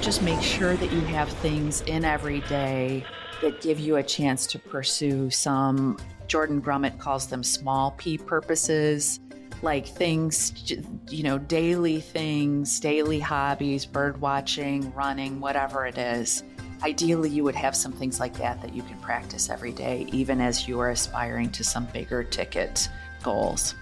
Just make sure that you have things in every day that give you a chance to pursue some, Jordan Grummett calls them small P purposes, like things, daily things, daily hobbies, bird watching, running, whatever it is. Ideally, you would have some things like that you can practice every day, even as you are aspiring to some bigger ticket goals.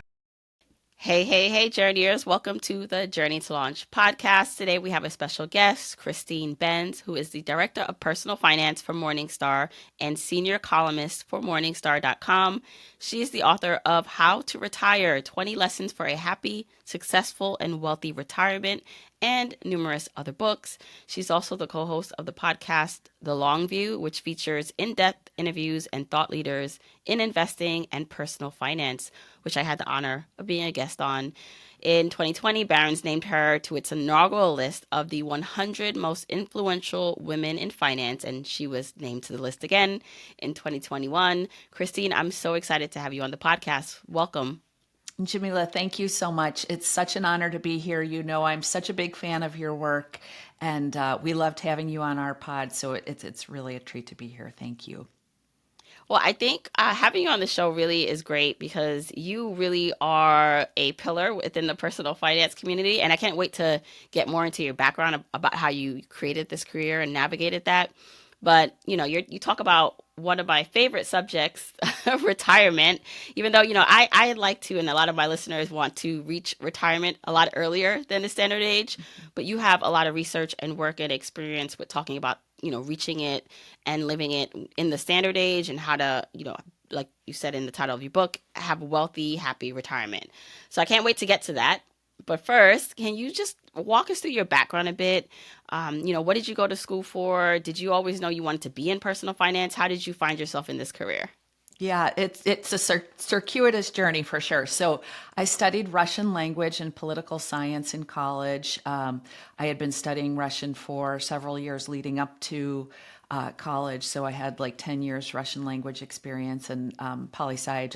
Hey, hey, hey, journeyers. Welcome to the Journey to Launch podcast. Today we have a special guest, Christine Benz, who is the Director of Personal Finance for Morningstar and Senior Columnist for Morningstar.com. She is the author of How to Retire, 20 Lessons for a Happy, Successful, and Wealthy Retirement, and numerous other books. She's also the co-host of the podcast The Long View, which features in-depth interviews and thought leaders in investing and personal finance, which I had the honor of being a guest on. In 2020, Barron's named her to its inaugural list of the 100 most influential women in finance, and she was named to the list again in 2021. Christine, I'm so excited to have you on the podcast. Welcome. Jamila, thank you so much. It's such an honor to be here. You know, I'm such a big fan of your work, and we loved having you on our pod. So it's really a treat to be here. Thank you. Well, I think having you on the show really is great because you really are a pillar within the personal finance community. And I can't wait to get more into your background about how you created this career and navigated that. But, you talk about one of my favorite subjects, retirement, even though, I like to, and a lot of my listeners want to reach retirement a lot earlier than the standard age. But you have a lot of research and work and experience with talking about, reaching it and living it in the standard age and how to, like you said in the title of your book, have a wealthy, happy retirement. So I can't wait to get to that. But first, can you just walk us through your background a bit? What did you go to school for? Did you always know you wanted to be in personal finance? How did you find yourself in this career? Yeah, it's a circuitous journey for sure. So I studied Russian language and political science in college. I had been studying Russian for several years leading up to college, so I had like 10 years Russian language experience. And poli-sci,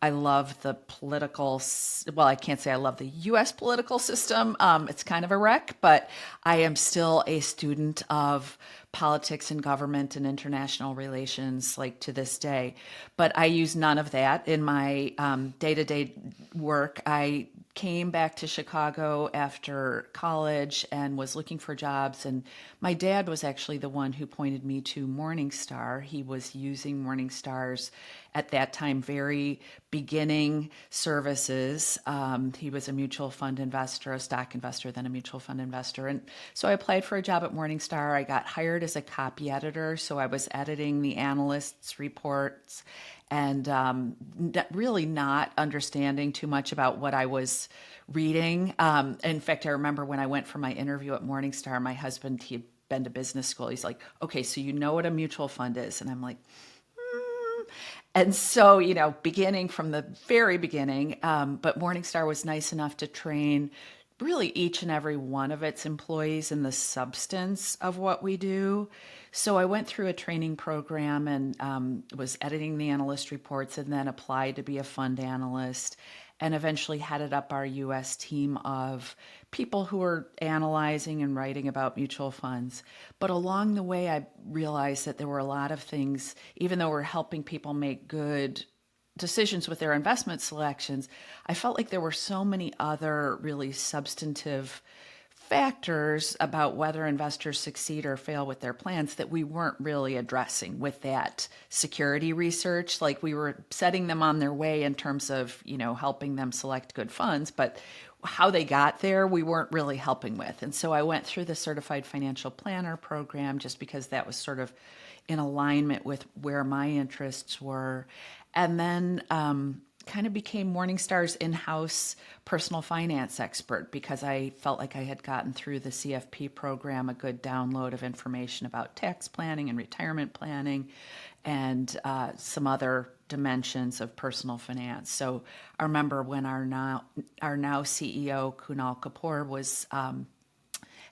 I love the well, I can't say I love the US political system. It's kind of a wreck, but I am still a student of politics and government and international relations, like to this day. But I use none of that in my day-to-day work. I came back to Chicago after college and was looking for jobs. And my dad was actually the one who pointed me to Morningstar. He was using Morningstar's, at that time, very beginning services. He was a mutual fund investor, a stock investor, then a mutual fund investor. And so I applied for a job at Morningstar. I got hired as a copy editor. So I was editing the analysts' reports and really not understanding too much about what I was reading. In fact, I remember when I went for my interview at Morningstar, my husband, he had been to business school. He's like, okay, so you know what a mutual fund is? And I'm like, and so, beginning from the very beginning, but Morningstar was nice enough to train really each and every one of its employees in the substance of what we do. So I went through a training program and was editing the analyst reports and then applied to be a fund analyst and eventually headed up our US team of people who were analyzing and writing about mutual funds. But along the way, I realized that there were a lot of things, even though we're helping people make good decisions with their investment selections, I felt like there were so many other really substantive factors about whether investors succeed or fail with their plans that we weren't really addressing with that security research. Like we were setting them on their way in terms of, helping them select good funds, but how they got there, we weren't really helping with. And so I went through the Certified Financial Planner program just because that was sort of in alignment with where my interests were. And then kind of became Morningstar's in-house personal finance expert because I felt like I had gotten through the CFP program, a good download of information about tax planning and retirement planning and some other dimensions of personal finance. So I remember when our now CEO, Kunal Kapoor, was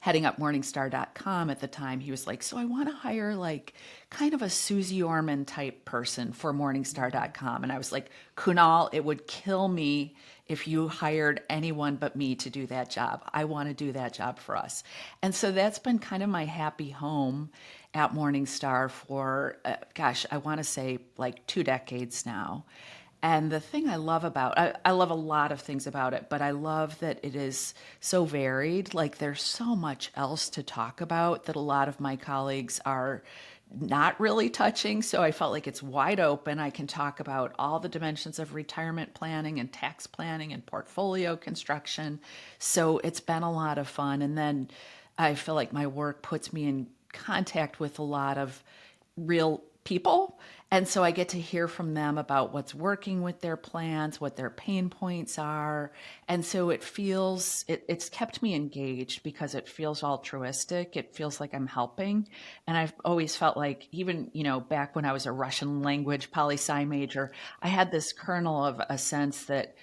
heading up Morningstar.com at the time, he was like, so I want to hire like kind of a Susie Orman type person for Morningstar.com. And I was like, Kunal, it would kill me if you hired anyone but me to do that job. I want to do that job for us. And so that's been kind of my happy home at Morningstar for, gosh, I want to say like 2 decades now. And the thing I love about I love a lot of things about it, but I love that it is so varied. Like there's so much else to talk about that a lot of my colleagues are not really touching. So I felt like it's wide open. I can talk about all the dimensions of retirement planning and tax planning and portfolio construction. So it's been a lot of fun. And then I feel like my work puts me in contact with a lot of real people. And so I get to hear from them about what's working with their plans, what their pain points are. And so it's kept me engaged because it feels altruistic. It feels like I'm helping. And I've always felt like, even, back when I was a Russian language poli-sci major, I had this kernel of a sense that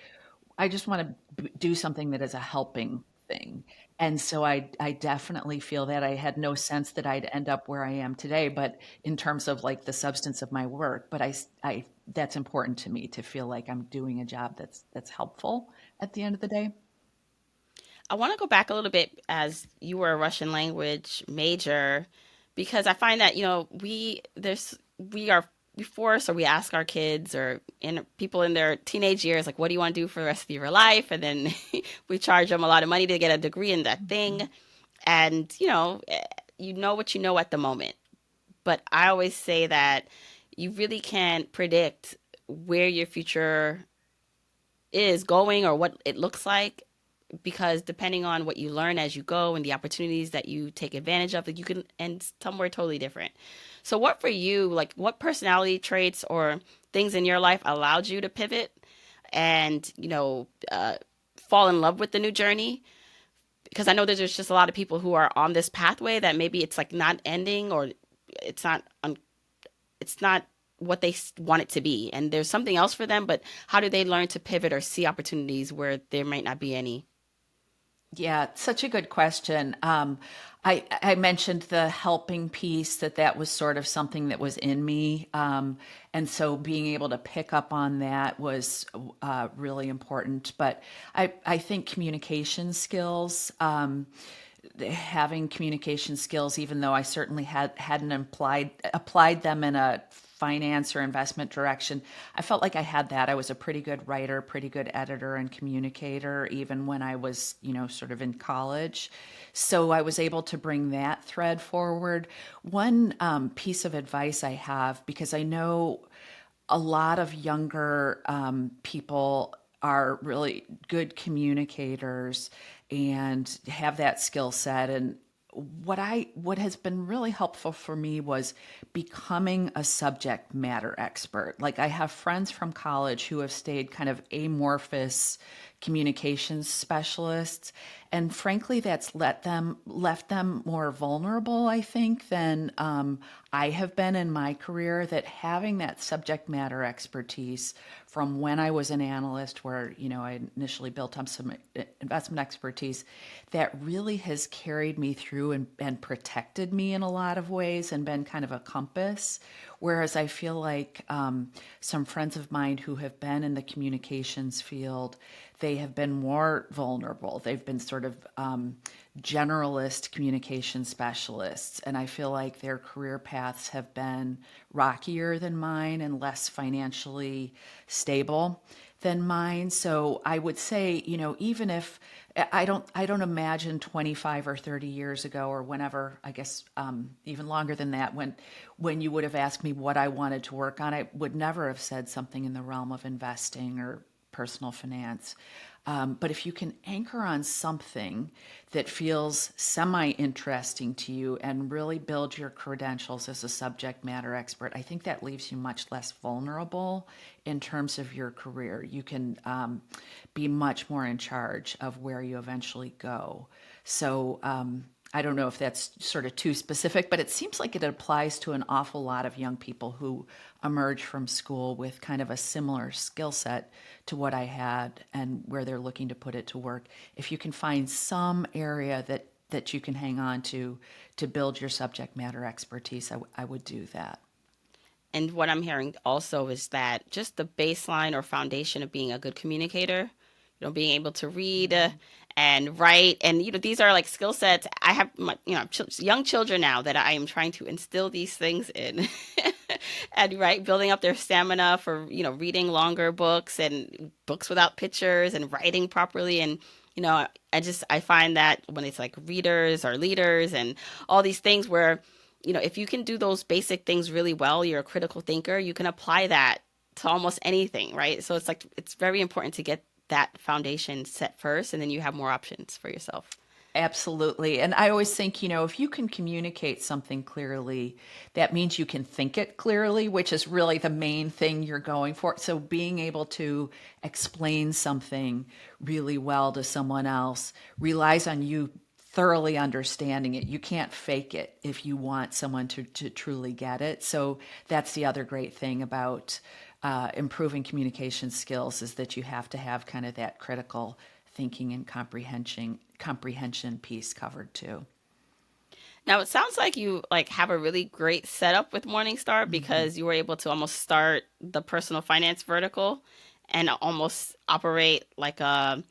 I just want to do something that is a helping thing. And so I definitely feel that I had no sense that I'd end up where I am today, but in terms of like the substance of my work, but that's important to me to feel like I'm doing a job that's helpful at the end of the day. I want to go back a little bit as you were a Russian language major, because I find that, we are we force or we ask our kids or people in their teenage years, like, what do you want to do for the rest of your life? And then we charge them a lot of money to get a degree in that thing. And, you know what you know at the moment. But I always say that you really can't predict where your future is going or what it looks like, because depending on what you learn as you go and the opportunities that you take advantage of, like, you can end somewhere totally different. So what for you, like, what personality traits or things in your life allowed you to pivot and, fall in love with the new journey? Because I know that there's just a lot of people who are on this pathway that maybe it's like not ending, or it's not it's not what they want it to be, and there's something else for them, but how do they learn to pivot or see opportunities where there might not be any? Yeah, such a good question. I mentioned the helping piece, that was sort of something that was in me. And so being able to pick up on that was really important. But I think communication skills, having communication skills, even though I certainly hadn't applied them in a finance or investment direction, I felt like I had that. I was a pretty good writer, pretty good editor and communicator, even when I was, sort of in college. So I was able to bring that thread forward. One piece of advice I have, because I know a lot of younger people are really good communicators and have that skill set. And what has been really helpful for me was becoming a subject matter expert. Like, I have friends from college who have stayed kind of amorphous communications specialists, and frankly that's left them more vulnerable, I think, than I have been in my career. That having that subject matter expertise from when I was an analyst, where I initially built up some investment expertise, that really has carried me through and protected me in a lot of ways and been kind of a compass. Whereas I feel like some friends of mine who have been in the communications field, they have been more vulnerable. They've been sort of generalist communication specialists. And I feel like their career paths have been rockier than mine and less financially stable than mine. So I would say, even if I don't imagine 25 or 30 years ago, or whenever, I guess even longer than that, when you would have asked me what I wanted to work on, I would never have said something in the realm of investing or personal finance. But if you can anchor on something that feels semi-interesting to you and really build your credentials as a subject matter expert, I think that leaves you much less vulnerable in terms of your career. You can be much more in charge of where you eventually go. So I don't know if that's sort of too specific, but it seems like it applies to an awful lot of young people who emerge from school with kind of a similar skill set to what I had and where they're looking to put it to work. If you can find some area that you can hang on to build your subject matter expertise, I would do that. And what I'm hearing also is that just the baseline or foundation of being a good communicator, being able to read and write, and these are like skill sets. I have my, young children now that I am trying to instill these things in, and right, building up their stamina for reading longer books and books without pictures and writing properly. And I find that when it's like readers or leaders and all these things where if you can do those basic things really well, you're a critical thinker, you can apply that to almost anything, right? So it's like it's very important to get that foundation set first, and then you have more options for yourself. Absolutely. And I always think, if you can communicate something clearly, that means you can think it clearly, which is really the main thing you're going for. So being able to explain something really well to someone else relies on you thoroughly understanding it. You can't fake it if you want someone to truly get it. So that's the other great thing about improving communication skills, is that you have to have kind of that critical thinking and comprehension piece covered too. Now it sounds like you like have a really great setup with Morningstar Mm-hmm. because you were able to almost start the personal finance vertical and almost operate like a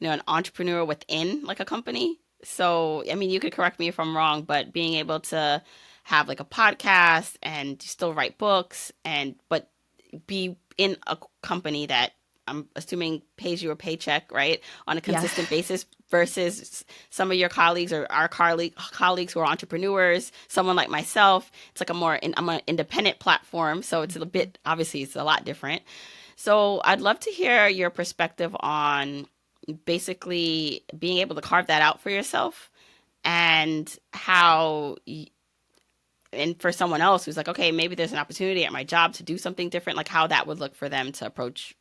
an entrepreneur within like a company. So, I mean, you could correct me if I'm wrong, but being able to have like a podcast and still write books and but be in a company that I'm assuming pays you a paycheck, right, on a Yeah. consistent basis versus some of your colleagues or our colleagues who are entrepreneurs, someone like myself, it's like I'm an independent platform, so it's a bit, obviously it's a lot different. So I'd love to hear your perspective on basically being able to carve that out for yourself and and for someone else who's like, okay, maybe there's an opportunity at my job to do something different, like how that would look for them to approach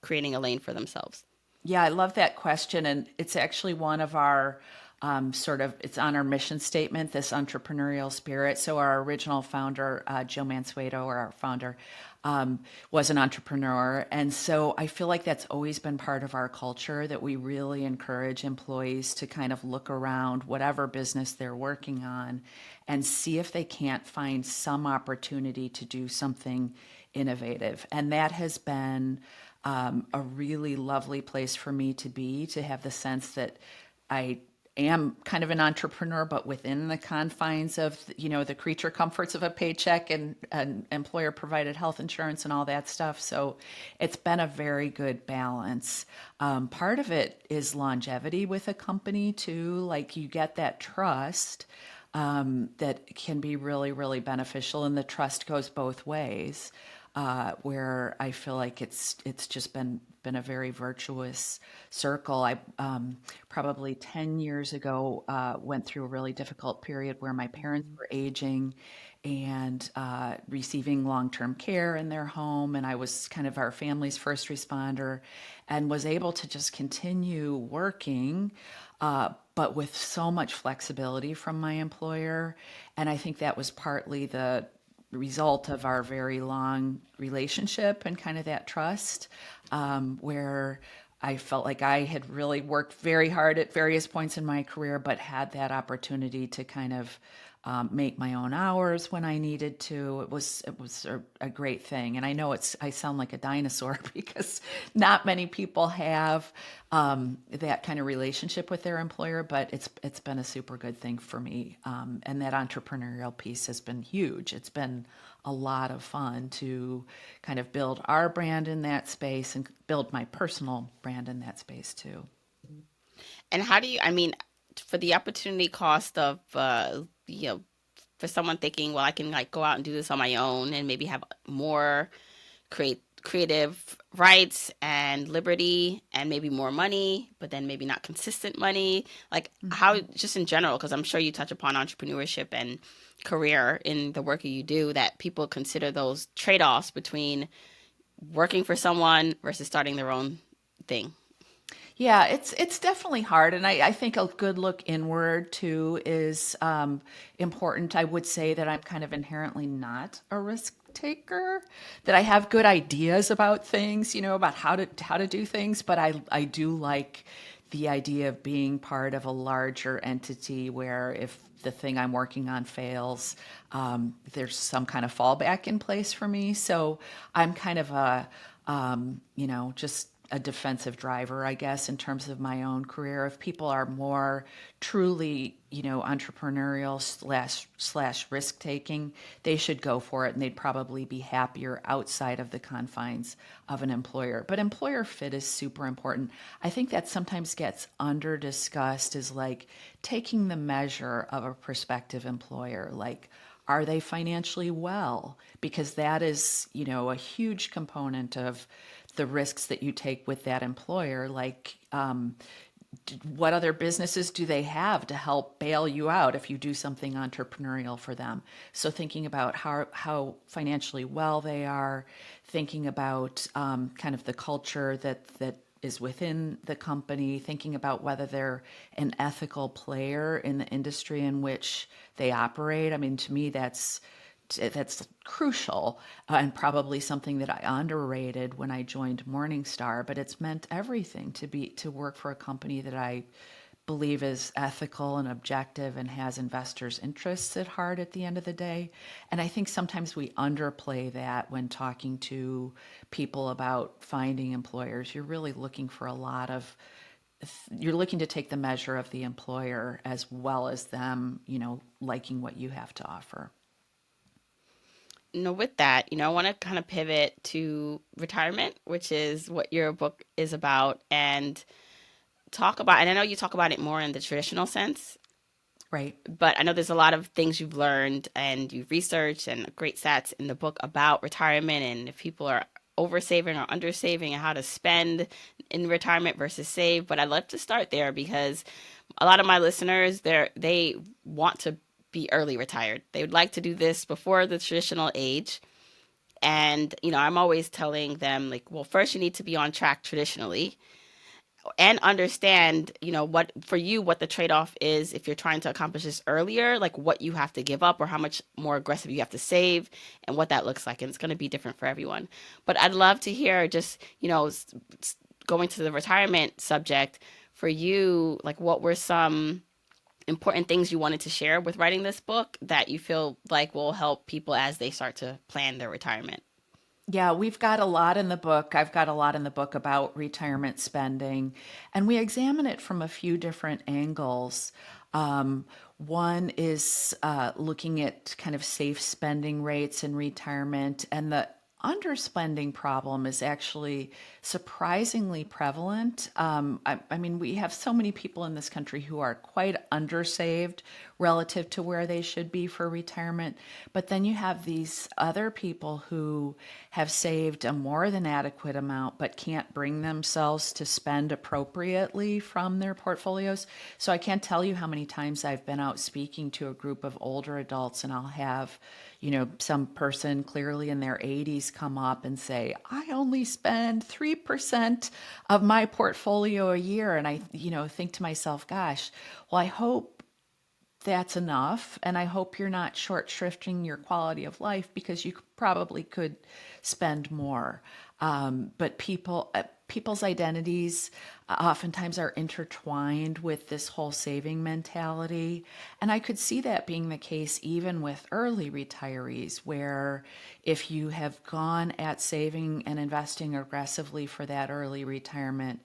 creating a lane for themselves. Yeah, I love that question. And it's actually one of our it's on our mission statement, this entrepreneurial spirit. So our original founder, Joe Mansueto, or our founder, was an entrepreneur. And so I feel like that's always been part of our culture, that we really encourage employees to kind of look around whatever business they're working on and see if they can't find some opportunity to do something innovative. And that has been a really lovely place for me to be, to have the sense that I am kind of an entrepreneur, but within the confines of, the creature comforts of a paycheck and employer provided health insurance and all that stuff. So it's been a very good balance. Part of it is longevity with a company too. Like, you get that trust that can be really, really beneficial, and the trust goes both ways. Where I feel like it's just been a very virtuous circle. I probably 10 years ago went through a really difficult period where my parents were aging and receiving long-term care in their home, and I was kind of our family's first responder, and was able to just continue working, but with so much flexibility from my employer. And I think that was partly the result of our very long relationship and kind of that trust, where I felt like I had really worked very hard at various points in my career, but had that opportunity to kind of make my own hours when I needed to. It was a great thing, and I know I sound like a dinosaur because not many people have that kind of relationship with their employer, but it's been a super good thing for me, and that entrepreneurial piece has been huge. It's been a lot of fun to kind of build our brand in that space and build my personal brand in that space too. And how do you, I mean, for the opportunity cost of, for someone thinking, well, I can like go out and do this on my own and maybe have more creative rights and liberty and maybe more money, but then maybe not consistent money. Like how, just in general, because I'm sure you touch upon entrepreneurship and career in the work that you do, that people consider those trade-offs between working for someone versus starting their own thing. Yeah, it's definitely hard, and I think a good look inward too is important. I would say that I'm kind of inherently not a risk taker, that I have good ideas about things, about how to do things, but I do like the idea of being part of a larger entity where if the thing I'm working on fails, there's some kind of fallback in place for me. So I'm kind of just a defensive driver, I guess, in terms of my own career. If people are more truly, entrepreneurial slash risk taking, they should go for it, and they'd probably be happier outside of the confines of an employer. But employer fit is super important. I think that sometimes gets under discussed is like taking the measure of a prospective employer, like, are they financially well? Because that is, a huge component of the risks that you take with that employer. Like, what other businesses do they have to help bail you out if you do something entrepreneurial for them? So thinking about how financially well they are, thinking about kind of the culture that is within the company, thinking about whether they're an ethical player in the industry in which they operate. I mean, to me, that's crucial, and probably something that I underrated when I joined Morningstar, but it's meant everything to work for a company that I believe is ethical and objective and has investors' interests at heart at the end of the day. And I think sometimes we underplay that when talking to people about finding employers. You're really looking for you're looking to take the measure of the employer as well as them, liking what you have to offer. With that, I want to kind of pivot to retirement, which is what your book is about, and and I know you talk about it more in the traditional sense, Right. but I know there's a lot of things you've learned and you've researched and great stats in the book about retirement and if people are oversaving or undersaving and how to spend in retirement versus save. But I'd love to start there because a lot of my listeners, they want to be early retired. They would like to do this before the traditional age. And, I'm always telling them, like, well, first you need to be on track traditionally and understand, what the trade off is if you're trying to accomplish this earlier, like what you have to give up or how much more aggressive you have to save and what that looks like. And it's going to be different for everyone. But I'd love to hear just, going to the retirement subject for you, like what were some important things you wanted to share with writing this book that you feel like will help people as they start to plan their retirement? Yeah, we've got a lot in the book. I've got a lot in the book about retirement spending, and we examine it from a few different angles. One is looking at kind of safe spending rates in retirement, and the underspending problem is actually surprisingly prevalent. I mean, we have so many people in this country who are quite undersaved relative to where they should be for retirement. But then you have these other people who have saved a more than adequate amount but can't bring themselves to spend appropriately from their portfolios. So I can't tell you how many times I've been out speaking to a group of older adults and I'll have some person clearly in their 80s come up and say, I only spend 3% of my portfolio a year. And I, think to myself, gosh, well, I hope that's enough. And I hope you're not short shrifting your quality of life because you probably could spend more. But people's identities oftentimes are intertwined with this whole saving mentality. And I could see that being the case even with early retirees, where if you have gone at saving and investing aggressively for that early retirement,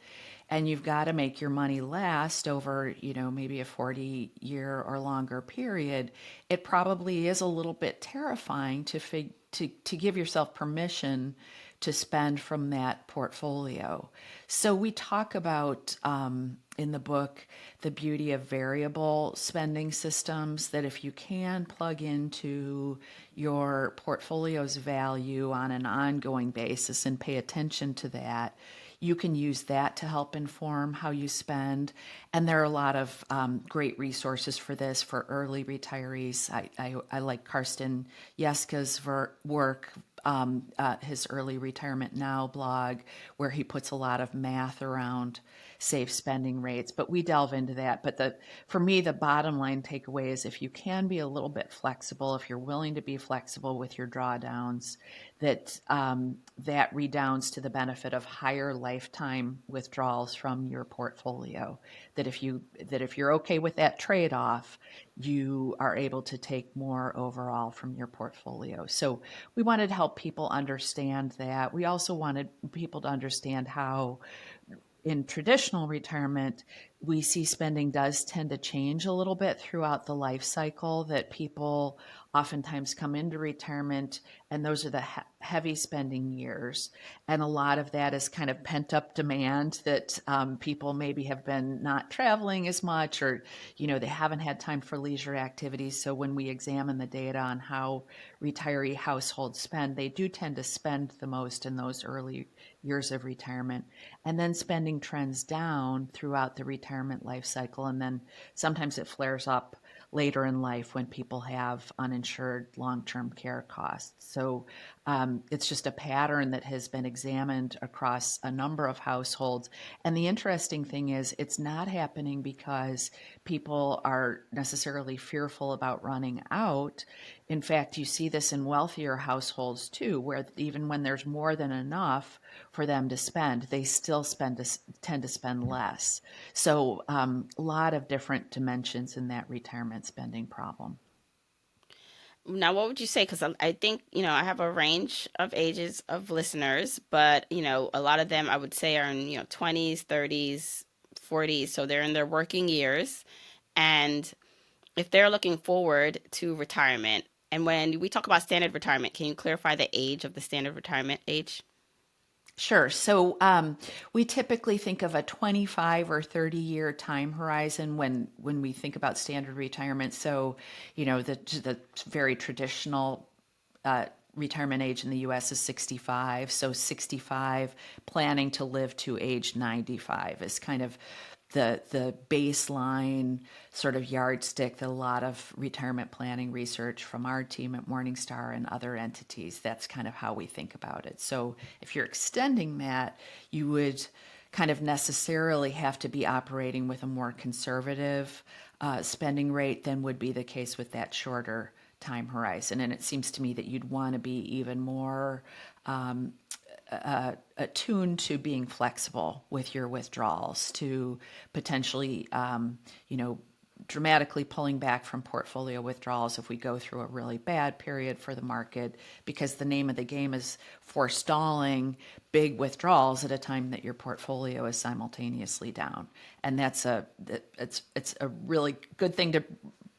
and you've got to make your money last over, maybe a 40-year or longer period, it probably is a little bit terrifying to give yourself permission to spend from that portfolio. So we talk about in the book the beauty of variable spending systems, that if you can plug into your portfolio's value on an ongoing basis and pay attention to that, you can use that to help inform how you spend. And there are a lot of great resources for this for early retirees. I like Karsten Jeska's work, his Early Retirement Now blog, where he puts a lot of math around safe spending rates, but we delve into that. But for me, the bottom line takeaway is if you can be a little bit flexible, if you're willing to be flexible with your drawdowns, that redounds to the benefit of higher lifetime withdrawals from your portfolio. That if you're okay with that trade-off, you are able to take more overall from your portfolio. So we wanted to help people understand that. We also wanted people to understand how in traditional retirement, we see spending does tend to change a little bit throughout the life cycle, that people oftentimes come into retirement and those are the heavy spending years. And a lot of that is kind of pent up demand that people maybe have been not traveling as much, or, they haven't had time for leisure activities. So when we examine the data on how retiree households spend, they do tend to spend the most in those early years of retirement. And then spending trends down throughout the retirement life cycle. And then sometimes it flares up later in life when people have uninsured long-term care costs. So it's just a pattern that has been examined across a number of households. And the interesting thing is it's not happening because people are necessarily fearful about running out. In fact, you see this in wealthier households too, where even when there's more than enough for them to spend, they still tend to spend less. So a lot of different dimensions in that retirement spending problem. Now, what would you say? Because I think, I have a range of ages of listeners, but, a lot of them I would say are in, 20s, 30s, 40s. So they're in their working years. And if they're looking forward to retirement, and when we talk about standard retirement, can you clarify the age of the standard retirement age? Sure. So we typically think of a 25 or 30-year time horizon when we think about standard retirement. So, the very traditional uh, retirement age in the US is 65. So 65, planning to live to age 95 is kind of the baseline sort of yardstick that a lot of retirement planning research from our team at Morningstar and other entities, that's kind of how we think about it. So if you're extending that, you would kind of necessarily have to be operating with a more conservative spending rate than would be the case with that shorter time horizon. And it seems to me that you'd want to be even more attuned to being flexible with your withdrawals, to potentially, dramatically pulling back from portfolio withdrawals if we go through a really bad period for the market, because the name of the game is forestalling big withdrawals at a time that your portfolio is simultaneously down. And it's a really good thing to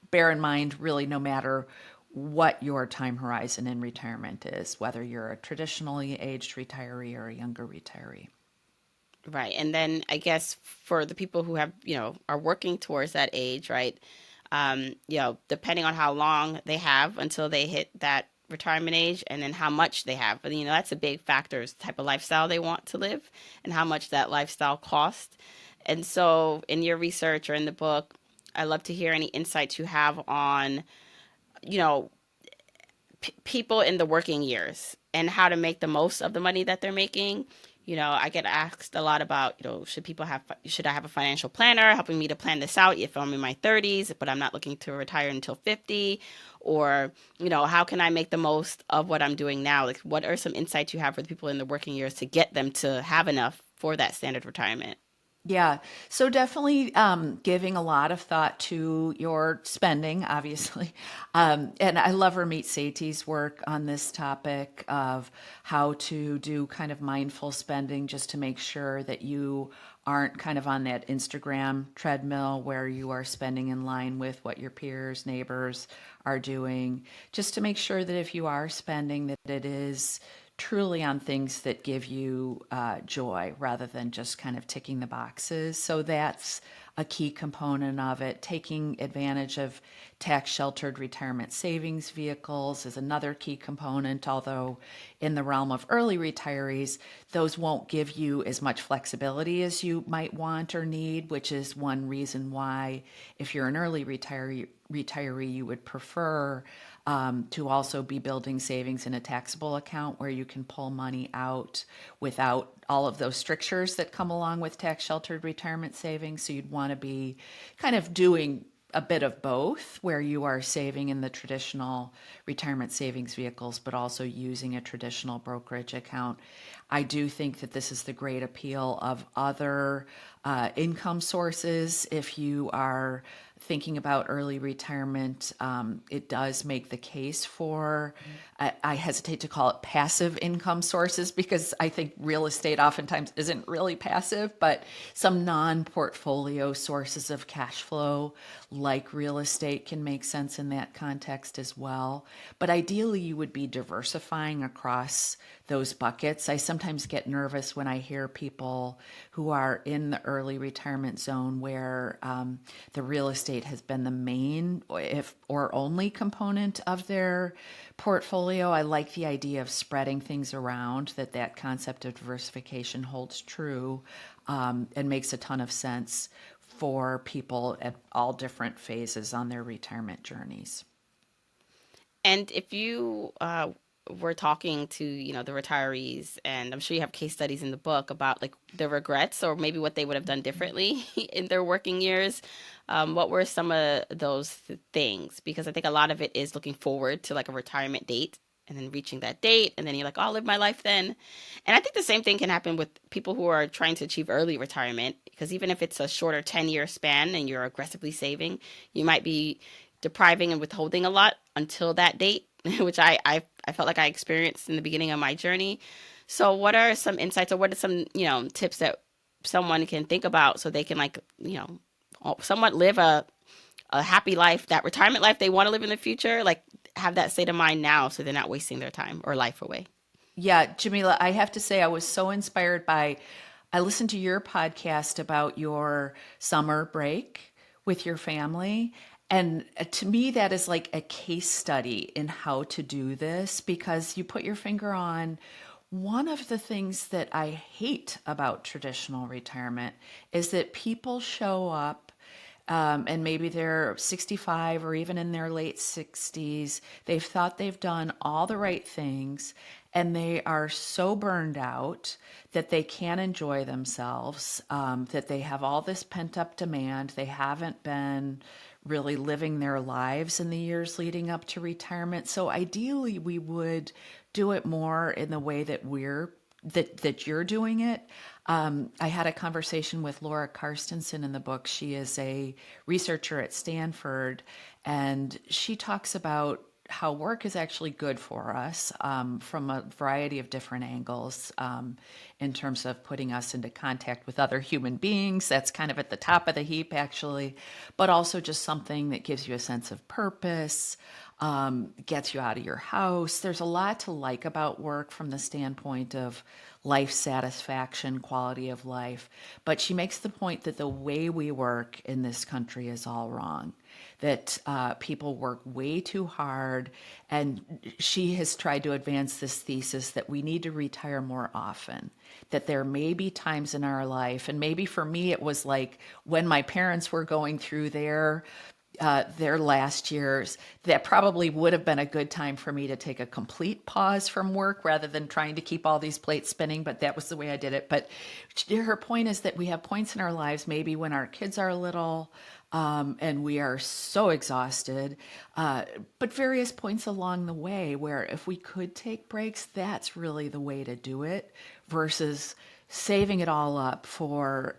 bear in mind, really, no matter what your time horizon in retirement is, whether you're a traditionally aged retiree or a younger retiree. Right. And then I guess for the people who have, are working towards that age, right? Depending on how long they have until they hit that retirement age and then how much they have. But, that's a big factor is the type of lifestyle they want to live and how much that lifestyle costs. And so in your research or in the book, I'd love to hear any insights you have on, you know, people in the working years and how to make the most of the money that they're making. I get asked a lot about, should I have a financial planner helping me to plan this out if I'm in my 30s, but I'm not looking to retire until 50? Or, how can I make the most of what I'm doing now? Like, what are some insights you have for the people in the working years to get them to have enough for that standard retirement? Yeah, so definitely giving a lot of thought to your spending, obviously. And I love Ramit Sethi's work on this topic of how to do kind of mindful spending, just to make sure that you aren't kind of on that Instagram treadmill where you are spending in line with what your peers, neighbors are doing. Just to make sure that if you are spending, that it is truly on things that give you joy rather than just kind of ticking the boxes. So that's a key component of it. Taking advantage of tax sheltered retirement savings vehicles is another key component, although in the realm of early retirees, those won't give you as much flexibility as you might want or need, which is one reason why, if you're an early retiree, you would prefer to also be building savings in a taxable account where you can pull money out without all of those strictures that come along with tax sheltered retirement savings. So you'd want to be kind of doing a bit of both, where you are saving in the traditional retirement savings vehicles, but also using a traditional brokerage account. I do think that this is the great appeal of other income sources. If you are thinking about early retirement, it does make the case for, I hesitate to call it passive income sources, because I think real estate oftentimes isn't really passive, but some non-portfolio sources of cash flow like real estate can make sense in that context as well. But ideally, you would be diversifying across those buckets. I sometimes get nervous when I hear people who are in the early retirement zone where the real estate has been the main if or only component of their portfolio. I like the idea of spreading things around, that concept of diversification holds true and makes a ton of sense for people at all different phases on their retirement journeys. And if you were talking to, the retirees, and I'm sure you have case studies in the book about like the regrets or maybe what they would have done differently in their working years, what were some of those things? Because I think a lot of it is looking forward to like a retirement date and then reaching that date, and then you're like, oh, I'll live my life then. And I think the same thing can happen with people who are trying to achieve early retirement, because even if it's a shorter 10-year span and you're aggressively saving, you might be depriving and withholding a lot until that date, which I felt like I experienced in the beginning of my journey. So what are some insights, or what are some, tips that someone can think about so they can like, somewhat live a happy life, that retirement life they want to live in the future, like have that state of mind now so they're not wasting their time or life away. Yeah, Jamila, I have to say I was so inspired by, I listened to your podcast about your summer break with your family. And to me, that is like a case study in how to do this, because you put your finger on one of the things that I hate about traditional retirement is that people show up and maybe they're 65 or even in their late 60s. They've thought they've done all the right things, and they are so burned out that they can't enjoy themselves, that they have all this pent up demand. They haven't been really living their lives in the years leading up to retirement. So ideally, we would do it more in the way that that you're doing it. I had a conversation with Laura Karstensen in the book. She is a researcher at Stanford, and she talks about how work is actually good for us from a variety of different angles in terms of putting us into contact with other human beings. That's kind of at the top of the heap, actually, but also just something that gives you a sense of purpose, gets you out of your house. There's a lot to like about work from the standpoint of life satisfaction, quality of life. But she makes the point that the way we work in this country is all wrong, that people work way too hard. And she has tried to advance this thesis that we need to retire more often, that there may be times in our life, and maybe for me it was like when my parents were going through their last years, that probably would have been a good time for me to take a complete pause from work rather than trying to keep all these plates spinning. But that was the way I did it. But her point is that we have points in our lives, maybe when our kids are little, and we are so exhausted, but various points along the way where if we could take breaks, that's really the way to do it versus saving it all up for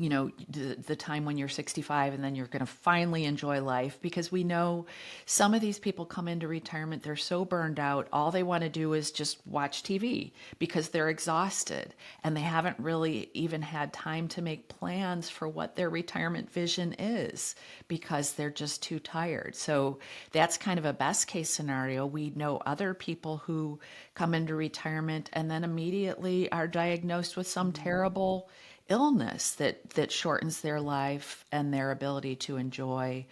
the time when you're 65 and then you're going to finally enjoy life. Because we know some of these people come into retirement, they're so burned out, all they want to do is just watch TV because they're exhausted, and they haven't really even had time to make plans for what their retirement vision is because they're just too tired. So that's kind of a best case scenario. We know other people who come into retirement and then immediately are diagnosed with some terrible illness that shortens their life and their ability to enjoy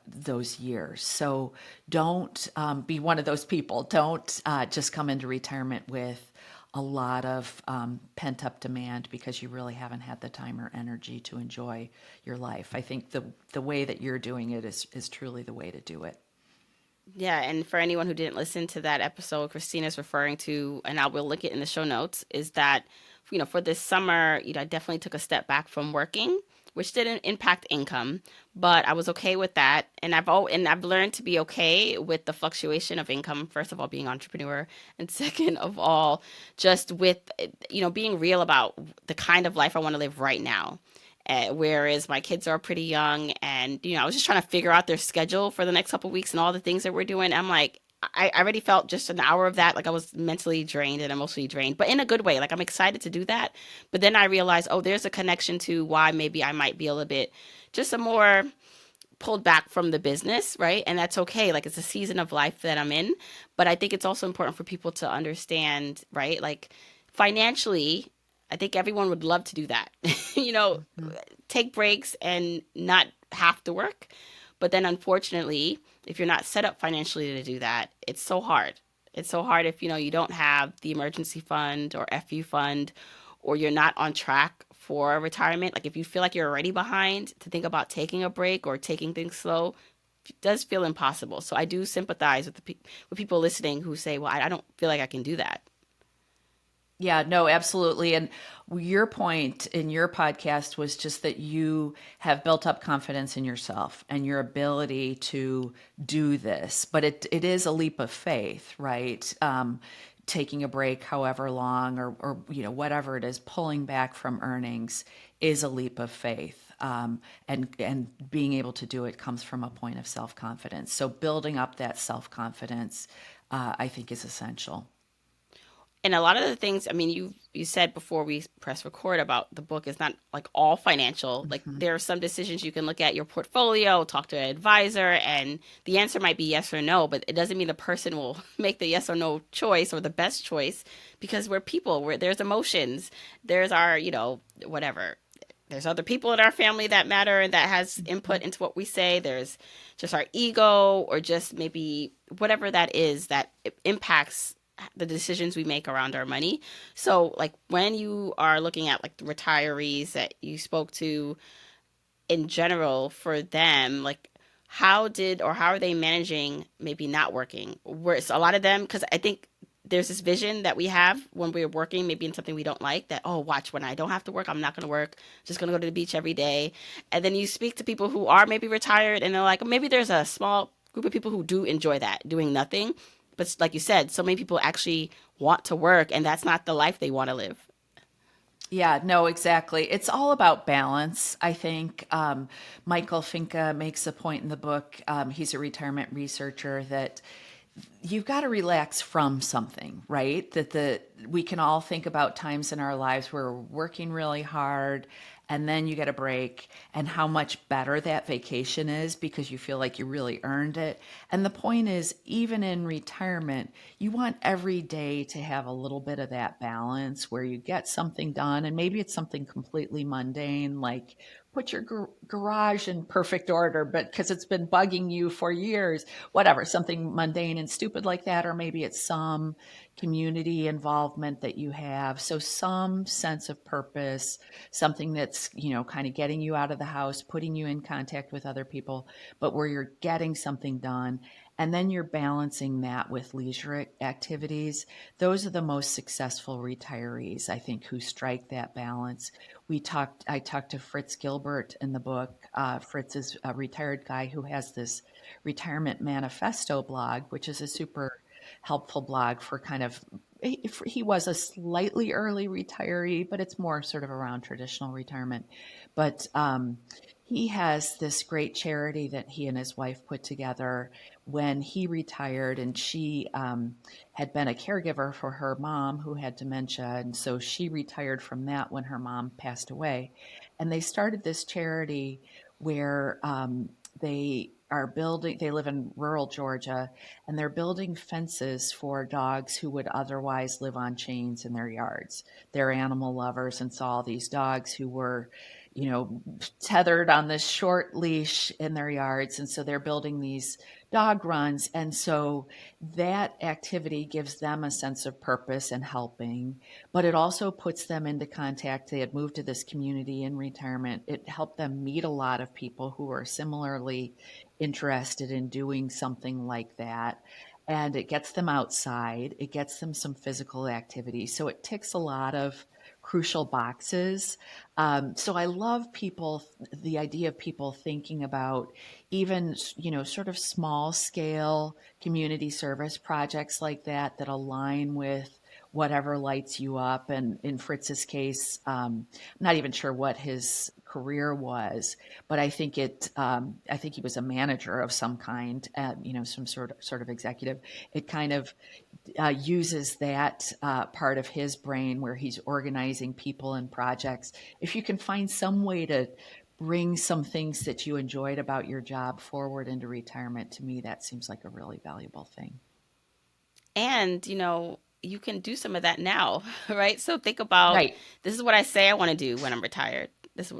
those years. So don't be one of those people. Don't just come into retirement with a lot of pent up demand because you really haven't had the time or energy to enjoy your life. I think the way that you're doing it is truly the way to do it. Yeah, and for anyone who didn't listen to that episode, Christina's referring to, and I will link it in the show notes, is that, for this summer, I definitely took a step back from working, which didn't impact income, but I was okay with that. And I've learned to be okay with the fluctuation of income, first of all, being an entrepreneur, and second of all, just with, being real about the kind of life I want to live right now. Whereas my kids are pretty young, and I was just trying to figure out their schedule for the next couple of weeks and all the things that we're doing. I'm like, I already felt just an hour of that, like I was mentally drained and emotionally drained, but in a good way. Like I'm excited to do that, but then I realized, oh, there's a connection to why maybe I might be a little bit just a more pulled back from the business, right? And that's okay. Like it's a season of life that I'm in, but I think it's also important for people to understand, right? Like financially, I think everyone would love to do that. you know, Mhm. take breaks and not have to work. But then unfortunately, if you're not set up financially to do that, it's so hard. It's so hard if you don't have the emergency fund or FU fund, or you're not on track for retirement. Like if you feel like you're already behind, to think about taking a break or taking things slow does feel impossible. So I do sympathize with with people listening who say, "Well, I don't feel like I can do that." Yeah, no, absolutely. And your point in your podcast was just that you have built up confidence in yourself and your ability to do this. But it is a leap of faith, right? Taking a break, however long, or whatever it is, pulling back from earnings is a leap of faith. And being able to do it comes from a point of self confidence. So building up that self confidence, I think, is essential. And a lot of the things, I mean, you said before we press record about the book is not like all financial. Like Mhm. there are some decisions you can look at your portfolio, talk to an advisor, and the answer might be yes or no, but it doesn't mean the person will make the yes or no choice or the best choice, because we're people, where there's emotions, there's our, whatever. There's other people in our family that matter and that has input into what we say. There's just our ego, or just maybe whatever that is that impacts the decisions we make around our money. So, like when you are looking at like the retirees that you spoke to in general, for them, like how are they managing maybe not working? Whereas a lot of them, because I think there's this vision that we have when we're working, maybe in something we don't like, that, oh, watch, when I don't have to work, I'm not going to work, just going to go to the beach every day. And then you speak to people who are maybe retired, and they're like, maybe there's a small group of people who do enjoy that, doing nothing. But like you said, so many people actually want to work, and that's not the life they want to live. Yeah, no, exactly. It's all about balance, I think. Michael Finca makes a point in the book. He's a retirement researcher that you've got to relax from something, right? That we can all think about times in our lives where we're working really hard and then you get a break, and how much better that vacation is because you feel like you really earned it. And the point is, even in retirement, you want every day to have a little bit of that balance where you get something done, and maybe it's something completely mundane, like put your garage in perfect order, but because it's been bugging you for years, whatever, something mundane and stupid like that, or maybe it's some community involvement that you have. So some sense of purpose, something that's, kind of getting you out of the house, putting you in contact with other people, but where you're getting something done. And then you're balancing that with leisure activities. Those are the most successful retirees, I think, who strike that balance. I talked to Fritz Gilbert in the book. Fritz is a retired guy who has this retirement manifesto blog, which is a super helpful blog for kind of, he was a slightly early retiree, but it's more sort of around traditional retirement. But he has this great charity that he and his wife put together when he retired, and she had been a caregiver for her mom who had dementia. And so she retired from that when her mom passed away. And they started this charity where they live in rural Georgia, and they're building fences for dogs who would otherwise live on chains in their yards. They're animal lovers and saw these dogs who were, you know, tethered on this short leash in their yards. And so they're building these dog runs. And so that activity gives them a sense of purpose and helping, but it also puts them into contact. They had moved to this community in retirement. It helped them meet a lot of people who are similarly interested in doing something like that. And it gets them outside, it gets them some physical activity. So it ticks a lot of crucial boxes. So I love people, the idea of people thinking about even, sort of small scale community service projects like that that align with whatever lights you up. And in Fritz's case, I'm not even sure what his career was, but I think he was a manager of some kind, some sort of executive. It kind of uses that part of his brain where he's organizing people and projects. If you can find some way to bring some things that you enjoyed about your job forward into retirement, to me, that seems like a really valuable thing. And, you can do some of that now, right? So think about, Right. this is what I say I want to do when I'm retired. These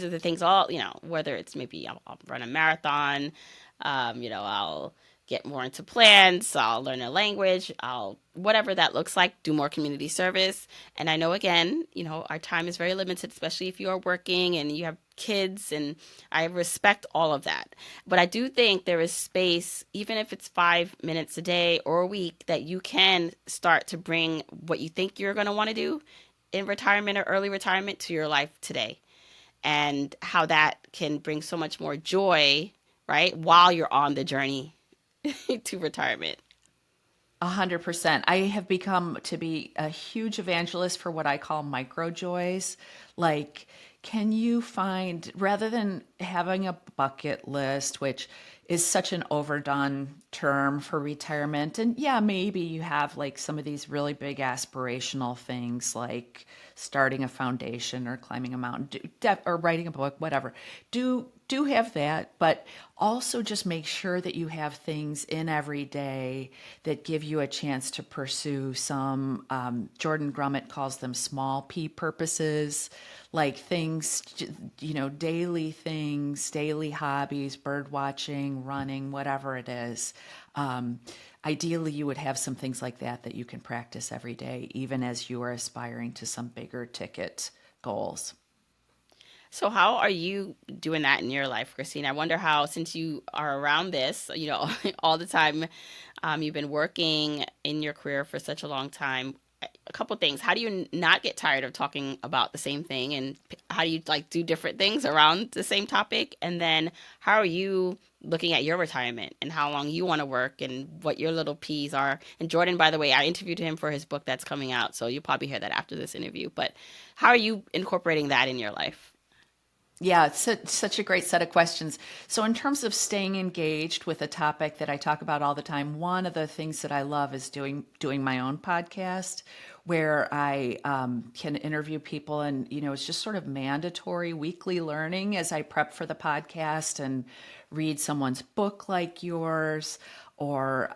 are the things all, whether it's maybe I'll run a marathon, I'll get more into plants, I'll learn a language, I'll, whatever that looks like, do more community service. And I know, again, our time is very limited, especially if you are working and you have kids, and I respect all of that. But I do think there is space, even if it's 5 minutes a day or a week, that you can start to bring what you think you're going to want to do in retirement or early retirement to your life today, and how that can bring so much more joy, right, while you're on the journey to retirement. 100%. I have become to be a huge evangelist for what I call micro joys. Like, can you find, rather than having a bucket list, which is such an overdone term for retirement, and yeah, maybe you have like some of these really big aspirational things like starting a foundation or climbing a mountain or writing a book, whatever. Do have that, but also just make sure that you have things in every day that give you a chance to pursue some, Jordan Grummett calls them small p purposes, like things, daily things, daily hobbies, bird watching, running, whatever it is. Um, Ideally, you would have some things like that that you can practice every day, even as you are aspiring to some bigger ticket goals. So how are you doing that in your life, Christine? I wonder how, since you are around this, all the time, you've been working in your career for such a long time. A couple things. How do you not get tired of talking about the same thing, and how do you like do different things around the same topic? And then how are you looking at your retirement and how long you want to work and what your little P's are? And Jordan, by the way, I interviewed him for his book that's coming out, so you'll probably hear that after this interview. But how are you incorporating that in your life? Yeah, it's such a great set of questions. So, in terms of staying engaged with a topic that I talk about all the time, one of the things that I love is doing my own podcast, where I can interview people, and it's just sort of mandatory weekly learning as I prep for the podcast and read someone's book like yours, or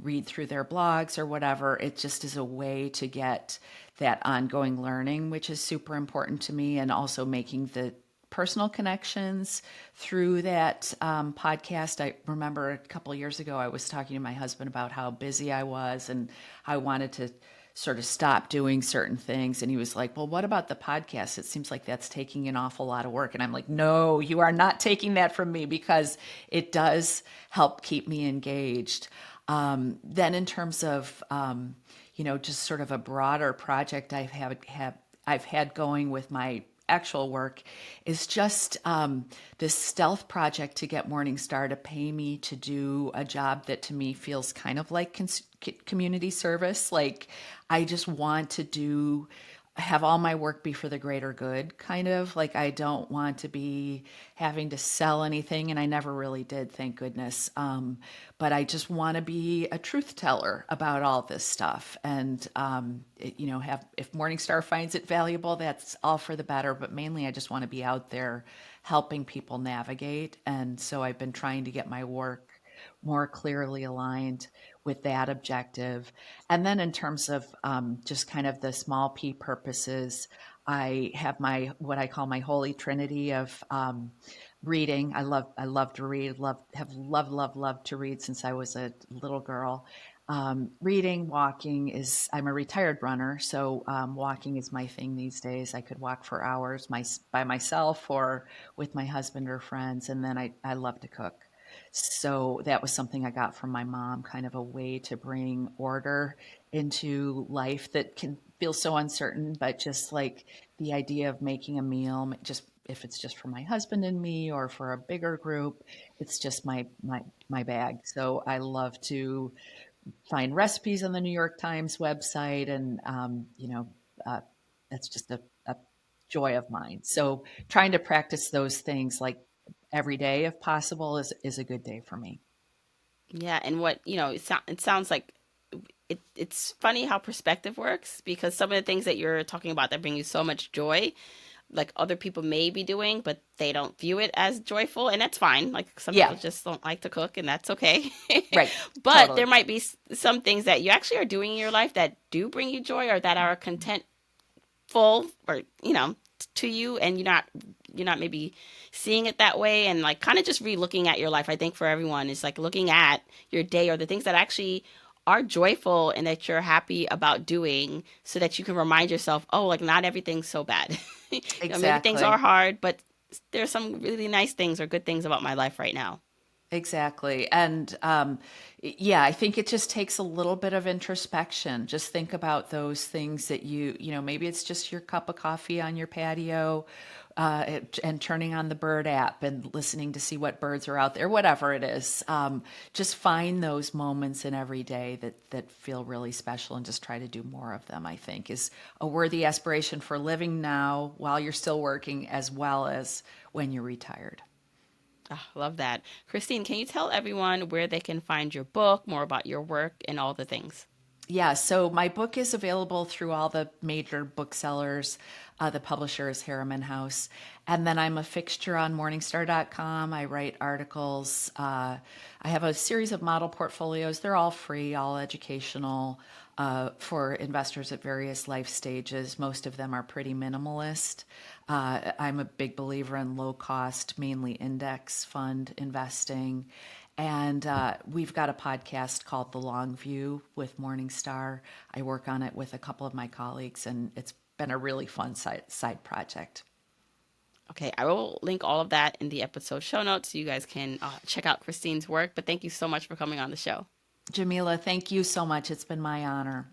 read through their blogs or whatever. It just is a way to get that ongoing learning, which is super important to me, and also making the personal connections through that podcast. I remember a couple of years ago, I was talking to my husband about how busy I was and I wanted to sort of stop doing certain things. And he was like, well, what about the podcast? It seems like that's taking an awful lot of work. And I'm like, no, you are not taking that from me, because it does help keep me engaged. Then in terms of, just sort of a broader project I've had going with my actual work is just this stealth project to get Morningstar to pay me to do a job that to me feels kind of like community service. Like, I just want to have all my work be for the greater good, kind of. Like, I don't want to be having to sell anything, and I never really did, thank goodness. But I just want to be a truth teller about all this stuff, and have, if Morningstar finds it valuable, that's all for the better. But mainly, I just want to be out there helping people navigate, and so I've been trying to get my work more clearly aligned with that objective. And then in terms of just kind of the small p purposes, I have my what I call my holy trinity of reading. I love to read. Love to read since I was a little girl. Reading, walking is. I'm a retired runner, so walking is my thing these days. I could walk for hours by myself or with my husband or friends, and then I love to cook. So that was something I got from my mom, kind of a way to bring order into life that can feel so uncertain, but just like the idea of making a meal, just if it's just for my husband and me or for a bigger group, it's just my bag. So I love to find recipes on the New York Times website, and uh, that's just a joy of mine. So trying to practice those things like every day, if possible, is a good day for me. Yeah, and what, it sounds like it's funny how perspective works, because some of the things that you're talking about that bring you so much joy, like other people may be doing, but they don't view it as joyful, and that's fine. Like some Yeah, people just don't like to cook, and that's okay. right, But totally. there might be some things that you actually are doing in your life that do bring you joy, or that are contentful, or to you, and you're not maybe seeing it that way, and like kind of just re-looking at your life. I think for everyone is like looking at your day, or the things that actually are joyful and that you're happy about doing, so that you can remind yourself, oh, like not everything's so bad. Maybe things are Exactly. hard, but there's some really nice things or good things about my life right now. Exactly. And yeah, I think it just takes a little bit of introspection. Just think about those things that maybe it's just your cup of coffee on your patio, and turning on the bird app and listening to see what birds are out there, whatever it is. Just find those moments in every day that feel really special, and just try to do more of them, I think, is a worthy aspiration for living now while you're still working, as well as when you're retired. Ah, love that. Christine, can you tell everyone where they can find your book, more about your work, and all the things? Yeah, so my book is available through all the major booksellers. The publisher is Harriman House. And then I'm a fixture on Morningstar.com. I write articles. I have a series of model portfolios. They're all free, all educational, for investors at various life stages. Most of them are pretty minimalist. I'm a big believer in low cost, mainly index fund investing. And we've got a podcast called The Long View with Morningstar. I work on it with a couple of my colleagues, and it's been a really fun side project. Okay, I will link all of that in the episode show notes so you guys can check out Christine's work. But thank you so much for coming on the show. Jamila, thank you so much. It's been my honor.